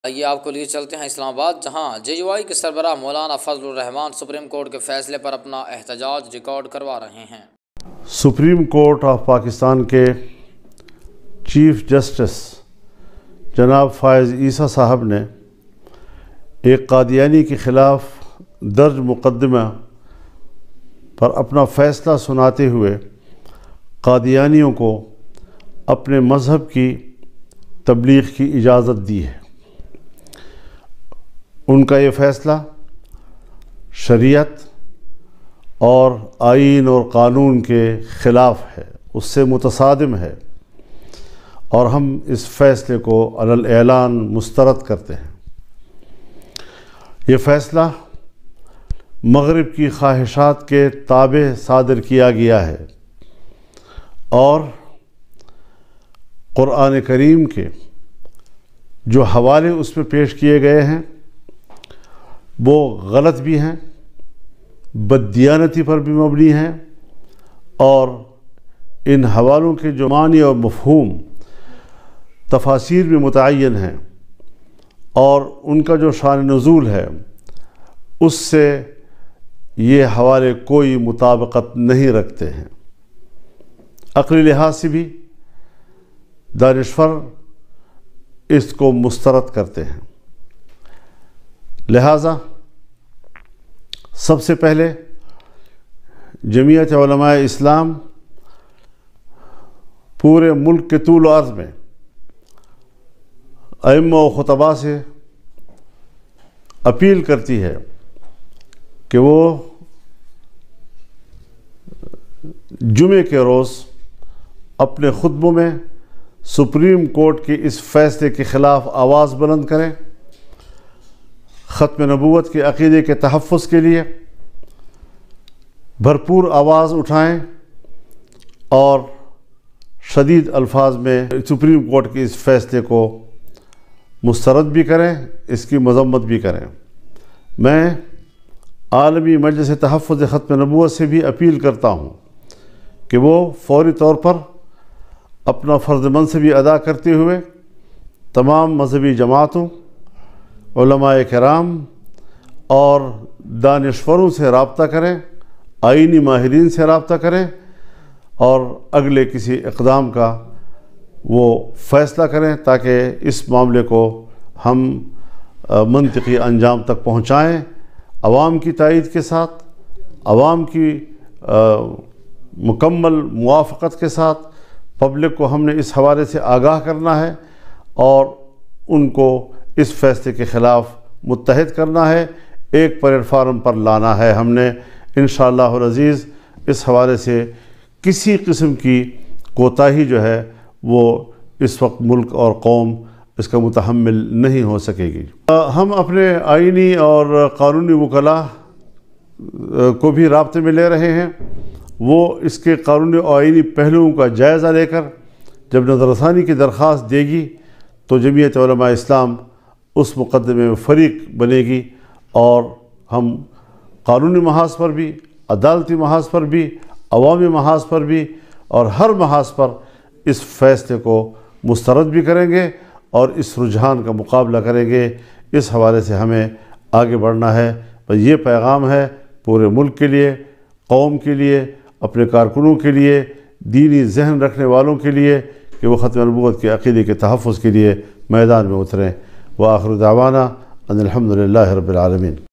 آئیے آپ کو لیے چلتے ہیں اسلام آباد، جہاں جے یو آئی کے سربراہ مولانا فضل الرحمان سپریم کورٹ کے فیصلے پر اپنا احتجاج ریکارڈ کروا رہے ہیں۔ سپریم کورٹ آف پاکستان کے چیف جسٹس جناب فائز عیسیٰ صاحب نے ایک قادیانی کے خلاف درج مقدمہ پر اپنا فیصلہ سناتے ہوئے قادیانیوں کو اپنے مذہب کی تبلیغ کی اجازت دی ہے۔ ان کا یہ فیصلہ شریعت اور آئین اور قانون کے خلاف ہے، اس سے متصادم ہے، اور ہم اس فیصلے کو علی الاعلان مسترد کرتے ہیں۔ یہ فیصلہ مغرب کی خواہشات کے تابع صادر کیا گیا ہے اور قرآن کریم کے جو حوالے اس میں پیش کیے گئے ہیں وہ غلط بھی ہیں، بددیانتی پر بھی مبنی ہیں، اور ان حوالوں کے جو معنی اور مفہوم تفاسیر میں متعین ہیں اور ان کا جو شان نزول ہے اس سے یہ حوالے کوئی مطابقت نہیں رکھتے ہیں۔ عقلی لحاظ سے بھی دانشور اس کو مسترد کرتے ہیں۔ لہٰذا سب سے پہلے جمعیت علماء اسلام پورے ملک کے طول و عرض میں ائمہ و خطباء سے اپیل کرتی ہے کہ وہ جمعے کے روز اپنے خطبوں میں سپریم کورٹ کے اس فیصلے کے خلاف آواز بلند کریں، ختم نبوت کے عقیدے کے تحفظ کے لیے بھرپور آواز اٹھائیں اور شدید الفاظ میں سپریم کورٹ کے اس فیصلے کو مسترد بھی کریں، اس کی مذمت بھی کریں۔ میں عالمی مجلس تحفظ ختم نبوت سے بھی اپیل کرتا ہوں کہ وہ فوری طور پر اپنا فرض منصبی ادا کرتے ہوئے تمام مذہبی جماعتوں، علماء کرام اور دانشوروں سے رابطہ کریں، آئینی ماہرین سے رابطہ کریں اور اگلے کسی اقدام کا وہ فیصلہ کریں تاکہ اس معاملے کو ہم منطقی انجام تک پہنچائیں، عوام کی تائید کے ساتھ، عوام کی مکمل موافقت کے ساتھ۔ پبلک کو ہم نے اس حوالے سے آگاہ کرنا ہے اور ان کو اس فیصلے کے خلاف متحد کرنا ہے، ایک پلیٹ فارم پر لانا ہے۔ ہم نے انشاءاللہ العزیز اس حوالے سے کسی قسم کی کوتاہی جو ہے وہ اس وقت ملک اور قوم اس کا متحمل نہیں ہو سکے گی۔ ہم اپنے آئینی اور قانونی وکلاء کو بھی رابطے میں لے رہے ہیں، وہ اس کے قانونی اور آئینی پہلوؤں کا جائزہ لے کر جب نظر ثانی کی درخواست دے گی تو جمعیت علماء اسلام اس مقدمے میں فریق بنے گی، اور ہم قانونی محاذ پر بھی، عدالتی محاذ پر بھی، عوامی محاذ پر بھی اور ہر محاذ پر اس فیصلے کو مسترد بھی کریں گے اور اس رجحان کا مقابلہ کریں گے۔ اس حوالے سے ہمیں آگے بڑھنا ہے۔ یہ پیغام ہے پورے ملک کے لیے، قوم کے لیے، اپنے کارکنوں کے لیے، دینی ذہن رکھنے والوں کے لیے کہ وہ ختم نبوت کے عقیدے کے تحفظ کے لیے میدان میں اتریں۔ وآخر دعوانا ان الحمد للہ رب العالمین۔